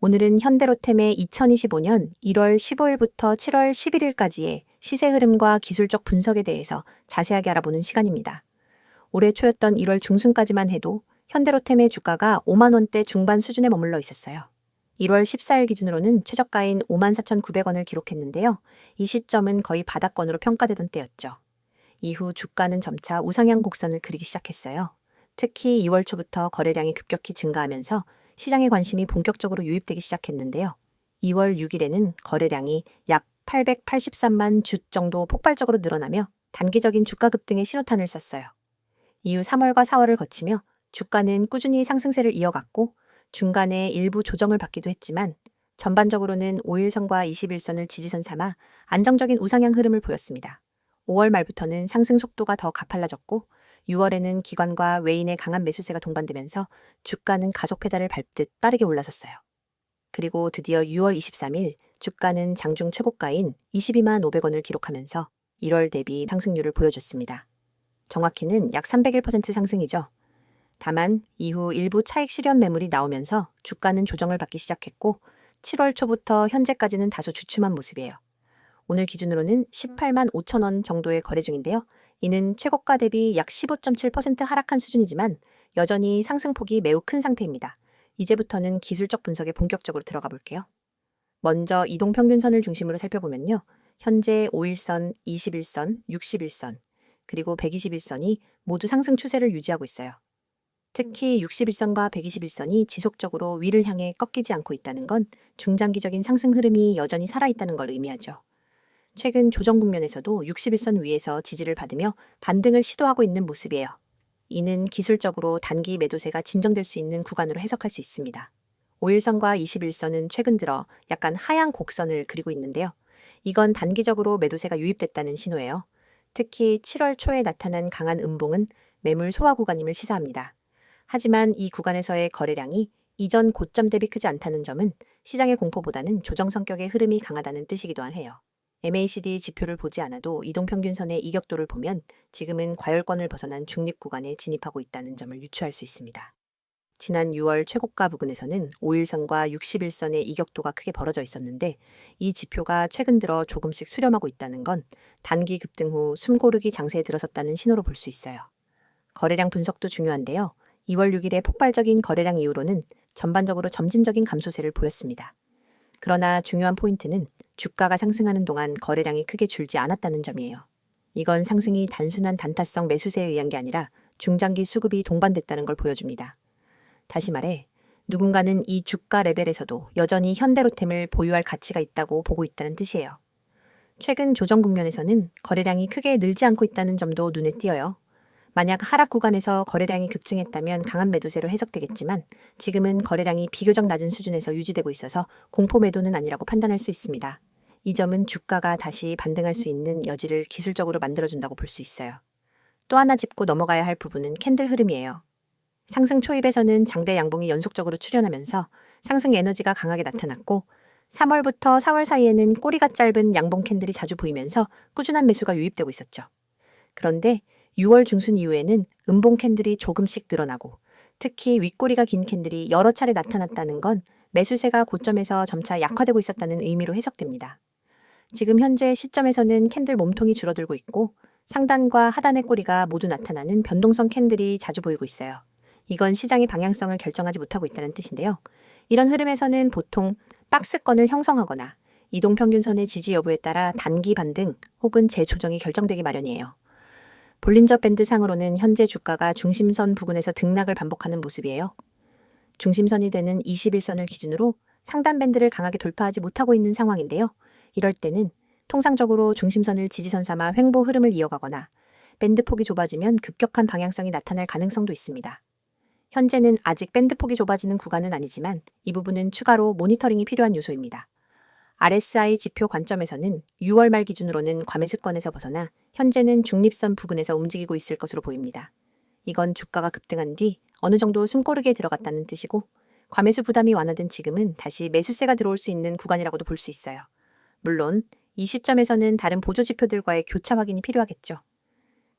오늘은 현대로템의 2025년 1월 15일부터 7월 11일까지의 시세 흐름과 기술적 분석에 대해서 자세하게 알아보는 시간입니다. 올해 초였던 1월 중순까지만 해도 현대로템의 주가가 5만 원대 중반 수준에 머물러 있었어요. 1월 14일 기준으로는 최저가인 54,900원을 기록했는데요. 이 시점은 거의 바닥권으로 평가되던 때였죠. 이후 주가는 점차 우상향 곡선을 그리기 시작했어요. 특히 2월 초부터 거래량이 급격히 증가하면서 시장의 관심이 본격적으로 유입되기 시작했는데요. 2월 6일에는 거래량이 약 883만 주 정도 폭발적으로 늘어나며 단기적인 주가 급등의 신호탄을 쐈어요. 이후 3월과 4월을 거치며 주가는 꾸준히 상승세를 이어갔고 중간에 일부 조정을 받기도 했지만 전반적으로는 5일선과 21선을 지지선 삼아 안정적인 우상향 흐름을 보였습니다. 5월 말부터는 상승 속도가 더 가팔라졌고 6월에는 기관과 외인의 강한 매수세가 동반되면서 주가는 가속 페달을 밟듯 빠르게 올라섰어요. 그리고 드디어 6월 23일 주가는 장중 최고가인 22만 500원을 기록하면서 1월 대비 상승률을 보여줬습니다. 정확히는 약 301% 상승이죠. 다만 이후 일부 차익 실현 매물이 나오면서 주가는 조정을 받기 시작했고 7월 초부터 현재까지는 다소 주춤한 모습이에요. 오늘 기준으로는 18만 5천 원 정도의 거래 중인데요. 이는 최고가 대비 약 15.7% 하락한 수준이지만 여전히 상승폭이 매우 큰 상태입니다. 이제부터는 기술적 분석에 본격적으로 들어가 볼게요. 먼저 이동평균선을 중심으로 살펴보면요. 현재 5일선, 21선, 61선, 그리고 121선이 모두 상승 추세를 유지하고 있어요. 특히 61선과 121선이 지속적으로 위를 향해 꺾이지 않고 있다는 건 중장기적인 상승 흐름이 여전히 살아있다는 걸 의미하죠. 최근 조정 국면에서도 61선 위에서 지지를 받으며 반등을 시도하고 있는 모습이에요. 이는 기술적으로 단기 매도세가 진정될 수 있는 구간으로 해석할 수 있습니다. 5일선과 21선은 최근 들어 약간 하향 곡선을 그리고 있는데요. 이건 단기적으로 매도세가 유입됐다는 신호예요. 특히 7월 초에 나타난 강한 음봉은 매물 소화 구간임을 시사합니다. 하지만 이 구간에서의 거래량이 이전 고점 대비 크지 않다는 점은 시장의 공포보다는 조정 성격의 흐름이 강하다는 뜻이기도 해요. MACD 지표를 보지 않아도 이동평균선의 이격도를 보면 지금은 과열권을 벗어난 중립 구간에 진입하고 있다는 점을 유추할 수 있습니다. 지난 6월 최고가 부근에서는 5일선과 61선의 이격도가 크게 벌어져 있었는데 이 지표가 최근 들어 조금씩 수렴하고 있다는 건 단기 급등 후 숨고르기 장세에 들어섰다는 신호로 볼 수 있어요. 거래량 분석도 중요한데요. 2월 6일의 폭발적인 거래량 이후로는 전반적으로 점진적인 감소세를 보였습니다. 그러나 중요한 포인트는 주가가 상승하는 동안 거래량이 크게 줄지 않았다는 점이에요. 이건 상승이 단순한 단타성 매수세에 의한 게 아니라 중장기 수급이 동반됐다는 걸 보여줍니다. 다시 말해 누군가는 이 주가 레벨에서도 여전히 현대로템을 보유할 가치가 있다고 보고 있다는 뜻이에요. 최근 조정 국면에서는 거래량이 크게 늘지 않고 있다는 점도 눈에 띄어요. 만약 하락 구간에서 거래량이 급증했다면 강한 매도세로 해석되겠지만 지금은 거래량이 비교적 낮은 수준에서 유지되고 있어서 공포 매도는 아니라고 판단할 수 있습니다. 이 점은 주가가 다시 반등할 수 있는 여지를 기술적으로 만들어준다고 볼 수 있어요. 또 하나 짚고 넘어가야 할 부분은 캔들 흐름이에요. 상승 초입에서는 장대 양봉이 연속적으로 출현하면서 상승 에너지가 강하게 나타났고 3월부터 4월 사이에는 꼬리가 짧은 양봉 캔들이 자주 보이면서 꾸준한 매수가 유입되고 있었죠. 그런데 6월 중순 이후에는 음봉 캔들이 조금씩 늘어나고 특히 윗꼬리가 긴 캔들이 여러 차례 나타났다는 건 매수세가 고점에서 점차 약화되고 있었다는 의미로 해석됩니다. 지금 현재 시점에서는 캔들 몸통이 줄어들고 있고 상단과 하단의 꼬리가 모두 나타나는 변동성 캔들이 자주 보이고 있어요. 이건 시장의 방향성을 결정하지 못하고 있다는 뜻인데요. 이런 흐름에서는 보통 박스권을 형성하거나 이동평균선의 지지 여부에 따라 단기 반등 혹은 재조정이 결정되기 마련이에요. 볼린저 밴드 상으로는 현재 주가가 중심선 부근에서 등락을 반복하는 모습이에요. 중심선이 되는 21선을 기준으로 상단 밴드를 강하게 돌파하지 못하고 있는 상황인데요. 이럴 때는 통상적으로 중심선을 지지선 삼아 횡보 흐름을 이어가거나 밴드 폭이 좁아지면 급격한 방향성이 나타날 가능성도 있습니다. 현재는 아직 밴드 폭이 좁아지는 구간은 아니지만 이 부분은 추가로 모니터링이 필요한 요소입니다. RSI 지표 관점에서는 6월 말 기준으로는 과매수권에서 벗어나 현재는 중립선 부근에서 움직이고 있을 것으로 보입니다. 이건 주가가 급등한 뒤 어느 정도 숨고르기에 들어갔다는 뜻이고 과매수 부담이 완화된 지금은 다시 매수세가 들어올 수 있는 구간이라고도 볼 수 있어요. 물론 이 시점에서는 다른 보조 지표들과의 교차 확인이 필요하겠죠.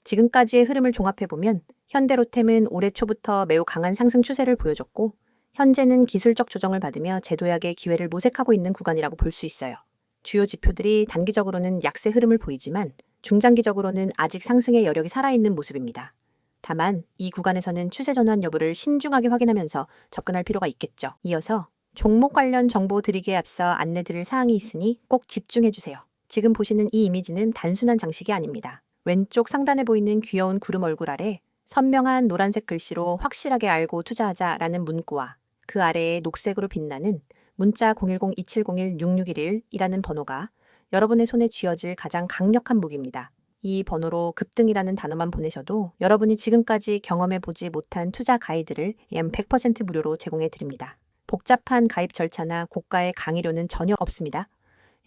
지금까지의 흐름을 종합해보면 현대로템은 올해 초부터 매우 강한 상승 추세를 보여줬고 현재는 기술적 조정을 받으며 재도약의 기회를 모색하고 있는 구간이라고 볼 수 있어요. 주요 지표들이 단기적으로는 약세 흐름을 보이지만 중장기적으로는 아직 상승의 여력이 살아있는 모습입니다. 다만 이 구간에서는 추세 전환 여부를 신중하게 확인하면서 접근할 필요가 있겠죠. 이어서 종목 관련 정보 드리기에 앞서 안내드릴 사항이 있으니 꼭 집중해주세요. 지금 보시는 이 이미지는 단순한 장식이 아닙니다. 왼쪽 상단에 보이는 귀여운 구름 얼굴 아래 선명한 노란색 글씨로 확실하게 알고 투자하자라는 문구와 그 아래에 녹색으로 빛나는 문자 010-2701-6611이라는 번호가 여러분의 손에 쥐어질 가장 강력한 무기입니다. 이 번호로 급등이라는 단어만 보내셔도 여러분이 지금까지 경험해보지 못한 투자 가이드를 약 100% 무료로 제공해 드립니다. 복잡한 가입 절차나 고가의 강의료는 전혀 없습니다.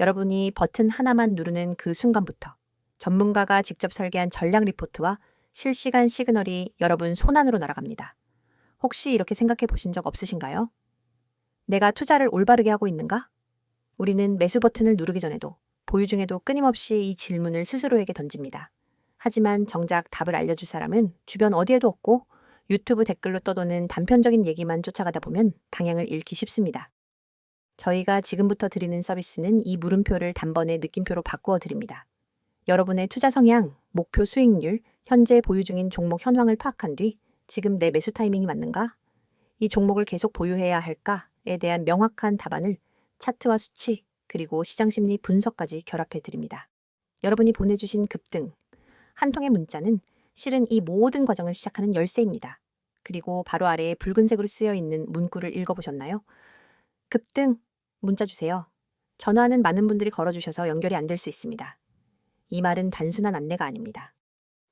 여러분이 버튼 하나만 누르는 그 순간부터 전문가가 직접 설계한 전략 리포트와 실시간 시그널이 여러분 손안으로 날아갑니다. 혹시 이렇게 생각해 보신 적 없으신가요? 내가 투자를 올바르게 하고 있는가? 우리는 매수 버튼을 누르기 전에도 보유 중에도 끊임없이 이 질문을 스스로에게 던집니다. 하지만 정작 답을 알려줄 사람은 주변 어디에도 없고 유튜브 댓글로 떠도는 단편적인 얘기만 쫓아가다 보면 방향을 잃기 쉽습니다. 저희가 지금부터 드리는 서비스는 이 물음표를 단번에 느낌표로 바꾸어 드립니다. 여러분의 투자 성향, 목표 수익률, 현재 보유 중인 종목 현황을 파악한 뒤 지금 내 매수 타이밍이 맞는가? 이 종목을 계속 보유해야 할까에 대한 명확한 답안을 차트와 수치, 그리고 시장 심리 분석까지 결합해 드립니다. 여러분이 보내주신 급등, 한 통의 문자는 실은 이 모든 과정을 시작하는 열쇠입니다. 그리고 바로 아래에 붉은색으로 쓰여 있는 문구를 읽어보셨나요? 급등, 문자 주세요. 전화는 많은 분들이 걸어주셔서 연결이 안 될 수 있습니다. 이 말은 단순한 안내가 아닙니다.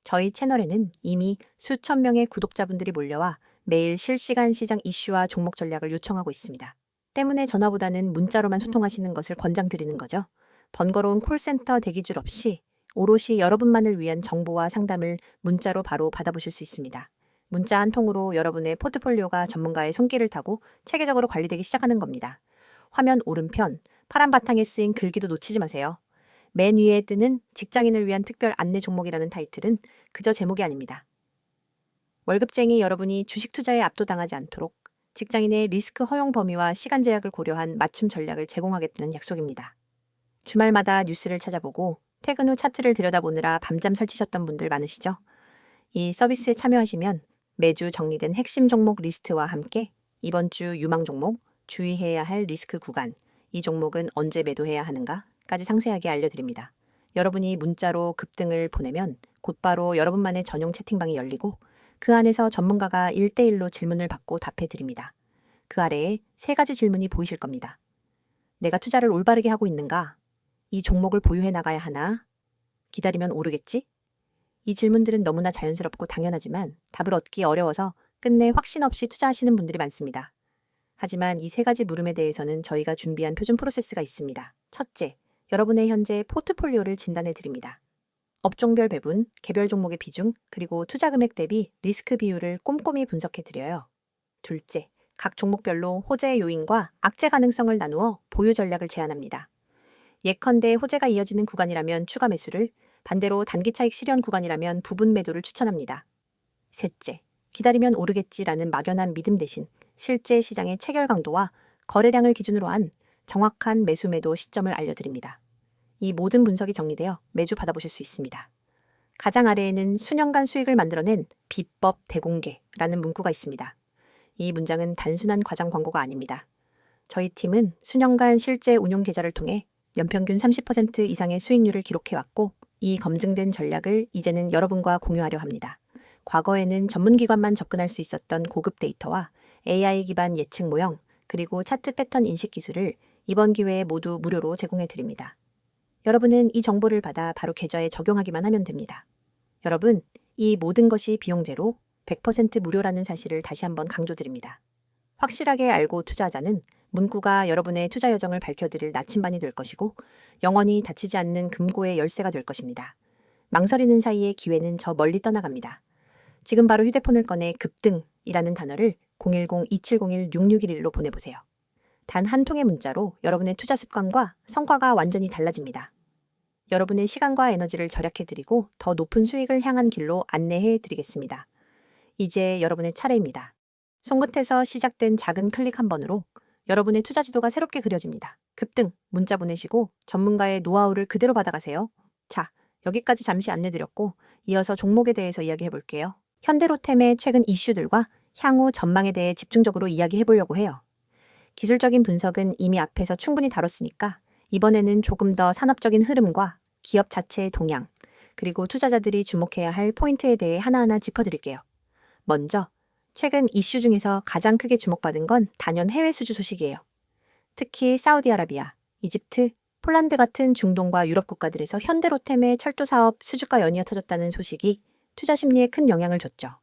저희 채널에는 이미 수천 명의 구독자분들이 몰려와 매일 실시간 시장 이슈와 종목 전략을 요청하고 있습니다. 때문에 전화보다는 문자로만 소통하시는 것을 권장드리는 거죠. 번거로운 콜센터 대기줄 없이 오롯이 여러분만을 위한 정보와 상담을 문자로 바로 받아보실 수 있습니다. 문자 한 통으로 여러분의 포트폴리오가 전문가의 손길을 타고 체계적으로 관리되기 시작하는 겁니다. 화면 오른편 파란 바탕에 쓰인 글귀도 놓치지 마세요. 맨 위에 뜨는 직장인을 위한 특별 안내 종목이라는 타이틀은 그저 제목이 아닙니다. 월급쟁이 여러분이 주식 투자에 압도당하지 않도록 직장인의 리스크 허용 범위와 시간 제약을 고려한 맞춤 전략을 제공하겠다는 약속입니다. 주말마다 뉴스를 찾아보고 퇴근 후 차트를 들여다보느라 밤잠 설치셨던 분들 많으시죠? 이 서비스에 참여하시면 매주 정리된 핵심 종목 리스트와 함께 이번 주 유망 종목, 주의해야 할 리스크 구간, 이 종목은 언제 매도해야 하는가까지 상세하게 알려드립니다. 여러분이 문자로 급등을 보내면 곧바로 여러분만의 전용 채팅방이 열리고 그 안에서 전문가가 1대1로 질문을 받고 답해드립니다. 그 아래에 3가지 질문이 보이실 겁니다. 내가 투자를 올바르게 하고 있는가? 이 종목을 보유해 나가야 하나? 기다리면 오르겠지? 이 질문들은 너무나 자연스럽고 당연하지만 답을 얻기 어려워서 끝내 확신 없이 투자하시는 분들이 많습니다. 하지만 이 3가지 물음에 대해서는 저희가 준비한 표준 프로세스가 있습니다. 첫째, 여러분의 현재 포트폴리오를 진단해 드립니다. 업종별 배분, 개별 종목의 비중, 그리고 투자 금액 대비 리스크 비율을 꼼꼼히 분석해 드려요. 둘째, 각 종목별로 호재 요인과 악재 가능성을 나누어 보유 전략을 제안합니다. 예컨대 호재가 이어지는 구간이라면 추가 매수를, 반대로 단기 차익 실현 구간이라면 부분 매도를 추천합니다. 셋째, 기다리면 오르겠지라는 막연한 믿음 대신 실제 시장의 체결 강도와 거래량을 기준으로 한 정확한 매수 매도 시점을 알려드립니다. 이 모든 분석이 정리되어 매주 받아보실 수 있습니다. 가장 아래에는 수년간 수익을 만들어낸 비법 대공개라는 문구가 있습니다. 이 문장은 단순한 과장 광고가 아닙니다. 저희 팀은 수년간 실제 운용 계좌를 통해 연평균 30% 이상의 수익률을 기록해왔고 이 검증된 전략을 이제는 여러분과 공유하려 합니다. 과거에는 전문기관만 접근할 수 있었던 고급 데이터와 AI 기반 예측 모형, 그리고 차트 패턴 인식 기술을 이번 기회에 모두 무료로 제공해 드립니다. 여러분은 이 정보를 받아 바로 계좌에 적용하기만 하면 됩니다. 여러분, 이 모든 것이 비용 제로, 100% 무료라는 사실을 다시 한번 강조드립니다. 확실하게 알고 투자하자는 문구가 여러분의 투자 여정을 밝혀드릴 나침반이 될 것이고 영원히 닫히지 않는 금고의 열쇠가 될 것입니다. 망설이는 사이에 기회는 저 멀리 떠나갑니다. 지금 바로 휴대폰을 꺼내 급등이라는 단어를 010-2701-6611로 보내보세요. 단 한 통의 문자로 여러분의 투자 습관과 성과가 완전히 달라집니다. 여러분의 시간과 에너지를 절약해드리고 더 높은 수익을 향한 길로 안내해드리겠습니다. 이제 여러분의 차례입니다. 손끝에서 시작된 작은 클릭 한 번으로 여러분의 투자 지도가 새롭게 그려집니다. 급등, 문자 보내시고 전문가의 노하우를 그대로 받아가세요. 자, 여기까지 잠시 안내드렸고 이어서 종목에 대해서 이야기해 볼게요. 현대로템의 최근 이슈들과 향후 전망에 대해 집중적으로 이야기해 보려고 해요. 기술적인 분석은 이미 앞에서 충분히 다뤘으니까 이번에는 조금 더 산업적인 흐름과 기업 자체의 동향, 그리고 투자자들이 주목해야 할 포인트에 대해 하나하나 짚어드릴게요. 먼저, 최근 이슈 중에서 가장 크게 주목받은 건 단연 해외 수주 소식이에요. 특히 사우디아라비아, 이집트, 폴란드 같은 중동과 유럽 국가들에서 현대로템의 철도 사업 수주가 연이어 터졌다는 소식이 투자 심리에 큰 영향을 줬죠.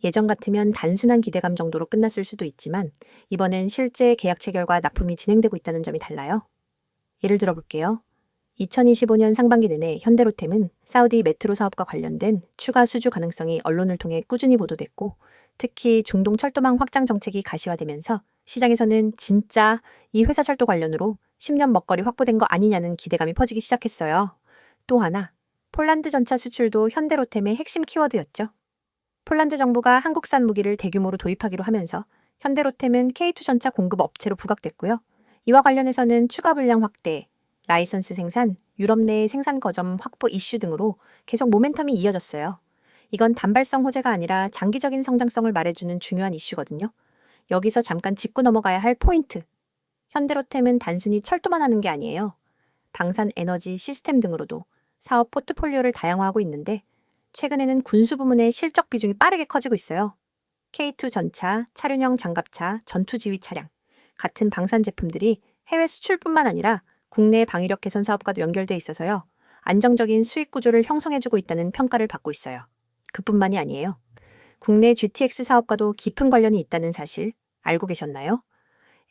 예전 같으면 단순한 기대감 정도로 끝났을 수도 있지만 이번엔 실제 계약 체결과 납품이 진행되고 있다는 점이 달라요. 예를 들어 볼게요. 2025년 상반기 내내 현대로템은 사우디 메트로 사업과 관련된 추가 수주 가능성이 언론을 통해 꾸준히 보도됐고 특히 중동 철도망 확장 정책이 가시화되면서 시장에서는 진짜 이 회사 철도 관련으로 10년 먹거리 확보된 거 아니냐는 기대감이 퍼지기 시작했어요. 또 하나, 폴란드 전차 수출도 현대로템의 핵심 키워드였죠. 폴란드 정부가 한국산 무기를 대규모로 도입하기로 하면서 현대로템은 K2 전차 공급 업체로 부각됐고요. 이와 관련해서는 추가 분량 확대, 라이선스 생산, 유럽 내의 생산 거점 확보 이슈 등으로 계속 모멘텀이 이어졌어요. 이건 단발성 호재가 아니라 장기적인 성장성을 말해주는 중요한 이슈거든요. 여기서 잠깐 짚고 넘어가야 할 포인트. 현대로템은 단순히 철도만 하는 게 아니에요. 방산 에너지 시스템 등으로도 사업 포트폴리오를 다양화하고 있는데 최근에는 군수 부문의 실적 비중이 빠르게 커지고 있어요. K2 전차, 차륜형 장갑차, 전투지휘 차량 같은 방산 제품들이 해외 수출뿐만 아니라 국내 방위력 개선 사업과도 연결돼 있어서요. 안정적인 수익 구조를 형성해주고 있다는 평가를 받고 있어요. 그뿐만이 아니에요. 국내 GTX 사업과도 깊은 관련이 있다는 사실 알고 계셨나요?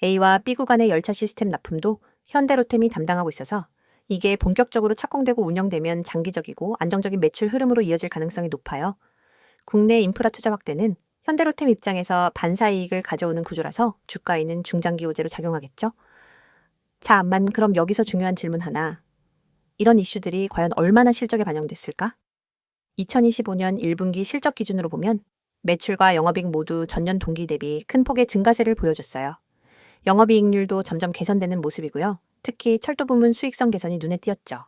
A와 B 구간의 열차 시스템 납품도 현대로템이 담당하고 있어서 이게 본격적으로 착공되고 운영되면 장기적이고 안정적인 매출 흐름으로 이어질 가능성이 높아요. 국내 인프라 투자 확대는 현대로템 입장에서 반사이익을 가져오는 구조라서 주가에는 중장기 호재로 작용하겠죠. 자, 그럼 여기서 중요한 질문 하나. 이런 이슈들이 과연 얼마나 실적에 반영됐을까? 2025년 1분기 실적 기준으로 보면 매출과 영업이익 모두 전년 동기 대비 큰 폭의 증가세를 보여줬어요. 영업이익률도 점점 개선되는 모습이고요. 특히 철도 부문 수익성 개선이 눈에 띄었죠.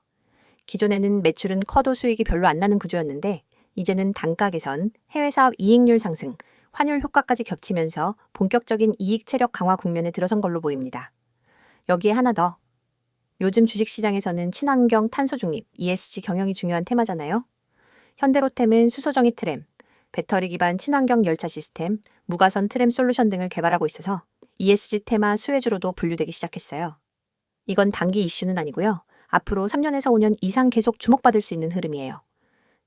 기존에는 매출은 커도 수익이 별로 안 나는 구조였는데 이제는 단가 개선, 해외 사업 이익률 상승, 환율 효과까지 겹치면서 본격적인 이익 체력 강화 국면에 들어선 걸로 보입니다. 여기에 하나 더. 요즘 주식시장에서는 친환경 탄소 중립, ESG 경영이 중요한 테마잖아요. 현대로템은 수소정의 트램, 배터리 기반 친환경 열차 시스템, 무가선 트램 솔루션 등을 개발하고 있어서 ESG 테마 수혜주로도 분류되기 시작했어요. 이건 단기 이슈는 아니고요. 앞으로 3년에서 5년 이상 계속 주목받을 수 있는 흐름이에요.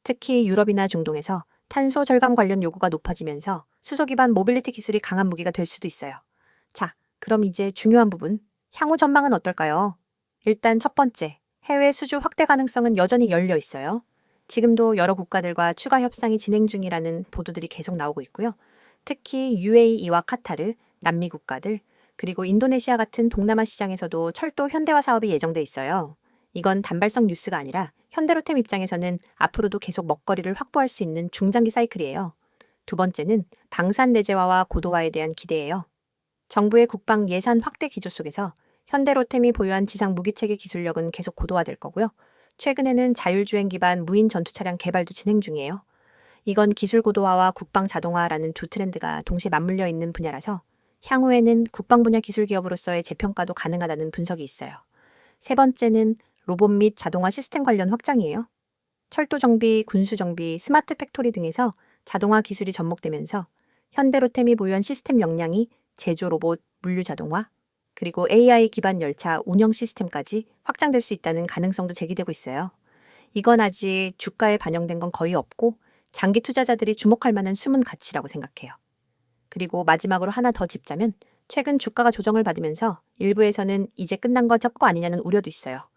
특히 유럽이나 중동에서 탄소 절감 관련 요구가 높아지면서 수소 기반 모빌리티 기술이 강한 무기가 될 수도 있어요. 자, 그럼 이제 중요한 부분, 향후 전망은 어떨까요? 일단 첫 번째, 해외 수주 확대 가능성은 여전히 열려 있어요. 지금도 여러 국가들과 추가 협상이 진행 중이라는 보도들이 계속 나오고 있고요. 특히 UAE와 카타르, 남미 국가들, 그리고 인도네시아 같은 동남아 시장에서도 철도 현대화 사업이 예정돼 있어요. 이건 단발성 뉴스가 아니라 현대로템 입장에서는 앞으로도 계속 먹거리를 확보할 수 있는 중장기 사이클이에요. 두 번째는 방산 내재화와 고도화에 대한 기대예요. 정부의 국방 예산 확대 기조 속에서 현대로템이 보유한 지상 무기체계 기술력은 계속 고도화될 거고요. 최근에는 자율주행 기반 무인 전투 차량 개발도 진행 중이에요. 이건 기술 고도화와 국방 자동화라는 두 트렌드가 동시에 맞물려 있는 분야라서 향후에는 국방 분야 기술 기업으로서의 재평가도 가능하다는 분석이 있어요. 세 번째는 로봇 및 자동화 시스템 관련 확장이에요. 철도 정비, 군수 정비, 스마트 팩토리 등에서 자동화 기술이 접목되면서 현대로템이 보유한 시스템 역량이 제조 로봇, 물류 자동화, 그리고 AI 기반 열차 운영 시스템까지 확장될 수 있다는 가능성도 제기되고 있어요. 이건 아직 주가에 반영된 건 거의 없고 장기 투자자들이 주목할 만한 숨은 가치라고 생각해요. 그리고 마지막으로 하나 더 짚자면 최근 주가가 조정을 받으면서 일부에서는 이제 끝난 거 적고 아니냐는 우려도 있어요.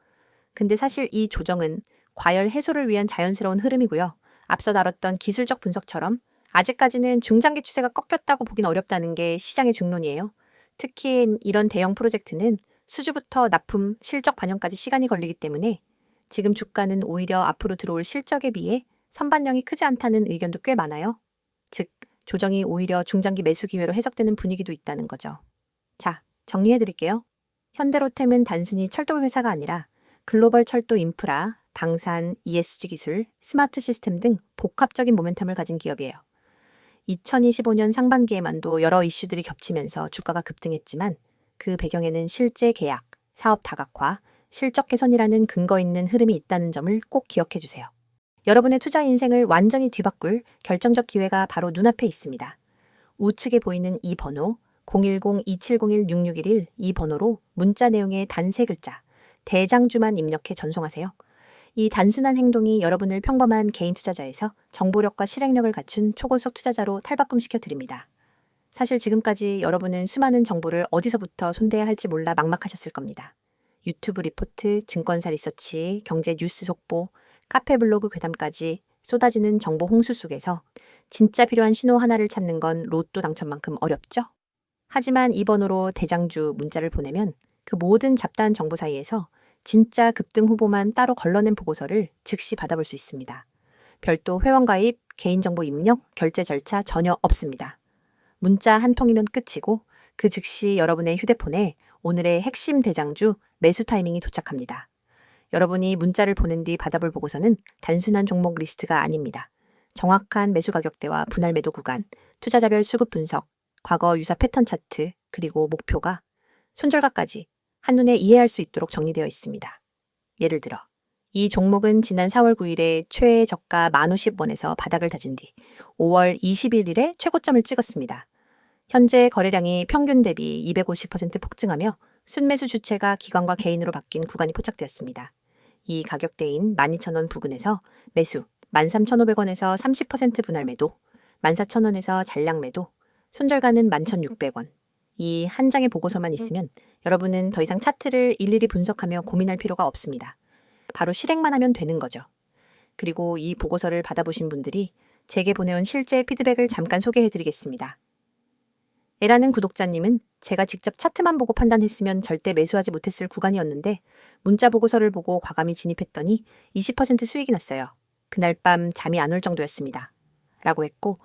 근데 사실 이 조정은 과열 해소를 위한 자연스러운 흐름이고요. 앞서 다뤘던 기술적 분석처럼 아직까지는 중장기 추세가 꺾였다고 보긴 어렵다는 게 시장의 중론이에요. 특히 이런 대형 프로젝트는 수주부터 납품, 실적 반영까지 시간이 걸리기 때문에 지금 주가는 오히려 앞으로 들어올 실적에 비해 선반영이 크지 않다는 의견도 꽤 많아요. 즉, 조정이 오히려 중장기 매수 기회로 해석되는 분위기도 있다는 거죠. 자, 정리해드릴게요. 현대로템은 단순히 철도 회사가 아니라 글로벌 철도 인프라, 방산, ESG 기술, 스마트 시스템 등 복합적인 모멘텀을 가진 기업이에요. 2025년 상반기에만도 여러 이슈들이 겹치면서 주가가 급등했지만 그 배경에는 실제 계약, 사업 다각화, 실적 개선이라는 근거 있는 흐름이 있다는 점을 꼭 기억해 주세요. 여러분의 투자 인생을 완전히 뒤바꿀 결정적 기회가 바로 눈앞에 있습니다. 우측에 보이는 이 번호 010-2701-6611 이 번호로 문자 내용의 단 3글자 대장주만 입력해 전송하세요. 이 단순한 행동이 여러분을 평범한 개인 투자자에서 정보력과 실행력을 갖춘 초고속 투자자로 탈바꿈시켜 드립니다. 사실 지금까지 여러분은 수많은 정보를 어디서부터 손대야 할지 몰라 막막하셨을 겁니다. 유튜브 리포트, 증권사 리서치, 경제 뉴스 속보, 카페 블로그 괴담까지 쏟아지는 정보 홍수 속에서 진짜 필요한 신호 하나를 찾는 건 로또 당첨만큼 어렵죠? 하지만 이 번호로 대장주 문자를 보내면 그 모든 잡다한 정보 사이에서 진짜 급등 후보만 따로 걸러낸 보고서를 즉시 받아볼 수 있습니다. 별도 회원가입, 개인정보 입력, 결제 절차 전혀 없습니다. 문자 한 통이면 끝이고 그 즉시 여러분의 휴대폰에 오늘의 핵심 대장주 매수 타이밍이 도착합니다. 여러분이 문자를 보낸 뒤 받아볼 보고서는 단순한 종목 리스트가 아닙니다. 정확한 매수 가격대와 분할 매도 구간, 투자자별 수급 분석, 과거 유사 패턴 차트, 그리고 목표가 손절가까지 한눈에 이해할 수 있도록 정리되어 있습니다. 예를 들어 이 종목은 지난 4월 9일에 최애 저가 1050원에서 바닥을 다진 뒤 5월 21일에 최고점을 찍었습니다. 현재 거래량이 평균 대비 250% 폭증하며 순매수 주체가 기관과 개인으로 바뀐 구간이 포착되었습니다. 이 가격대인 12,000원 부근에서 매수 13,500원에서 30% 분할 매도, 14,000원에서 잔량 매도, 손절가는 11,600원. 이 한 장의 보고서만 있으면 여러분은 더 이상 차트를 일일이 분석하며 고민할 필요가 없습니다. 바로 실행만 하면 되는 거죠. 그리고 이 보고서를 받아보신 분들이 제게 보내온 실제 피드백을 잠깐 소개해드리겠습니다. 에라는 구독자님은 제가 직접 차트만 보고 판단했으면 절대 매수하지 못했을 구간이었는데 문자 보고서를 보고 과감히 진입했더니 20% 수익이 났어요. 그날 밤 잠이 안 올 정도였습니다. 라고 했고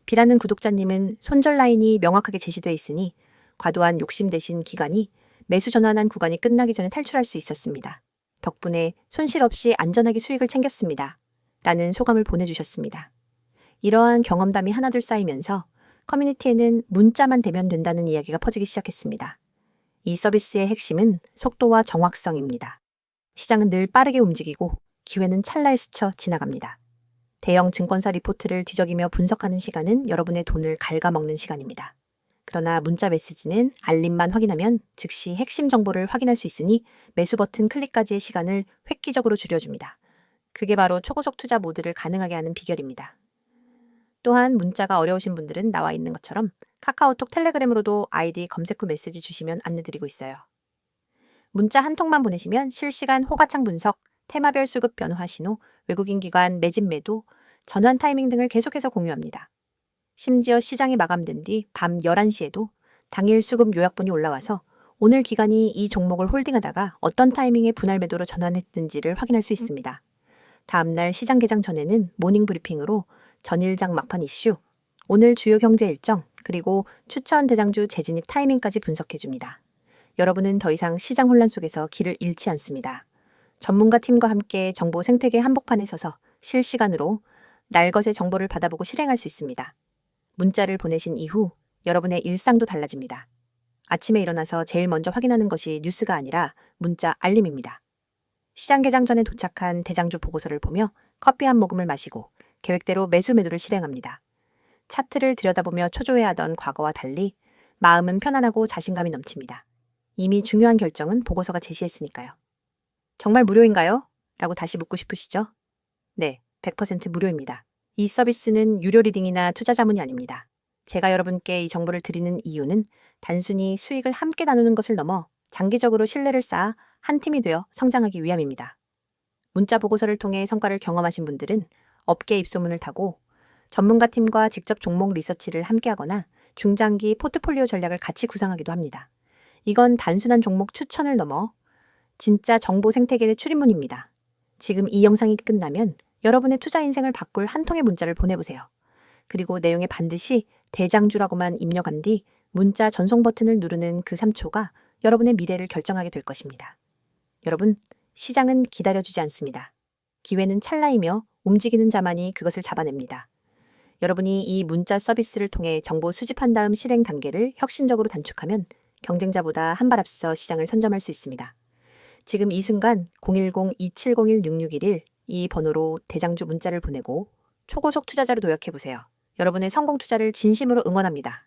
B라는 구독자님은 손절 라인이 명확하게 제시돼 있으니 과도한 욕심 대신 기간이 매수 전환한 구간이 끝나기 전에 탈출할 수 있었습니다. 덕분에 손실 없이 안전하게 수익을 챙겼습니다. 라는 소감을 보내주셨습니다. 이러한 경험담이 하나둘 쌓이면서 커뮤니티에는 문자만 되면 된다는 이야기가 퍼지기 시작했습니다. 이 서비스의 핵심은 속도와 정확성입니다. 시장은 늘 빠르게 움직이고 기회는 찰나에 스쳐 지나갑니다. 대형 증권사 리포트를 뒤적이며 분석하는 시간은 여러분의 돈을 갉아먹는 시간입니다. 그러나 문자 메시지는 알림만 확인하면 즉시 핵심 정보를 확인할 수 있으니 매수 버튼 클릭까지의 시간을 획기적으로 줄여줍니다. 그게 바로 초고속 투자 모드를 가능하게 하는 비결입니다. 또한 문자가 어려우신 분들은 나와 있는 것처럼 카카오톡 텔레그램으로도 아이디 검색 후 메시지 주시면 안내드리고 있어요. 문자 한 통만 보내시면 실시간 호가창 분석, 테마별 수급 변화 신호, 외국인 기관 매집 매도, 전환 타이밍 등을 계속해서 공유합니다. 심지어 시장이 마감된 뒤 밤 11시에도 당일 수급 요약본이 올라와서 오늘 기관이 이 종목을 홀딩하다가 어떤 타이밍에 분할 매도로 전환했는지를 확인할 수 있습니다. 다음날 시장 개장 전에는 모닝 브리핑으로 전일장 막판 이슈, 오늘 주요 경제 일정, 그리고 추천 대장주 재진입 타이밍까지 분석해줍니다. 여러분은 더 이상 시장 혼란 속에서 길을 잃지 않습니다. 전문가 팀과 함께 정보 생태계 한복판에 서서 실시간으로 날것의 정보를 받아보고 실행할 수 있습니다. 문자를 보내신 이후 여러분의 일상도 달라집니다. 아침에 일어나서 제일 먼저 확인하는 것이 뉴스가 아니라 문자 알림입니다. 시장 개장 전에 도착한 대장주 보고서를 보며 커피 한 모금을 마시고 계획대로 매수 매도를 실행합니다. 차트를 들여다보며 초조해하던 과거와 달리 마음은 편안하고 자신감이 넘칩니다. 이미 중요한 결정은 보고서가 제시했으니까요. 정말 무료인가요? 라고 다시 묻고 싶으시죠? 네, 100% 무료입니다. 이 서비스는 유료 리딩이나 투자 자문이 아닙니다. 제가 여러분께 이 정보를 드리는 이유는 단순히 수익을 함께 나누는 것을 넘어 장기적으로 신뢰를 쌓아 한 팀이 되어 성장하기 위함입니다. 문자 보고서를 통해 성과를 경험하신 분들은 업계 입소문을 타고 전문가 팀과 직접 종목 리서치를 함께하거나 중장기 포트폴리오 전략을 같이 구상하기도 합니다. 이건 단순한 종목 추천을 넘어 진짜 정보 생태계의 출입문입니다. 지금 이 영상이 끝나면 여러분의 투자 인생을 바꿀 한 통의 문자를 보내보세요. 그리고 내용에 반드시 대장주라고만 입력한 뒤 문자 전송 버튼을 누르는 그 3초가 여러분의 미래를 결정하게 될 것입니다. 여러분, 시장은 기다려주지 않습니다. 기회는 찰나이며 움직이는 자만이 그것을 잡아냅니다. 여러분이 이 문자 서비스를 통해 정보 수집한 다음 실행 단계를 혁신적으로 단축하면 경쟁자보다 한 발 앞서 시장을 선점할 수 있습니다. 지금 이 순간 010-2701-6611 이 번호로 대장주 문자를 보내고 초고속 투자자로 도약해보세요. 여러분의 성공 투자를 진심으로 응원합니다.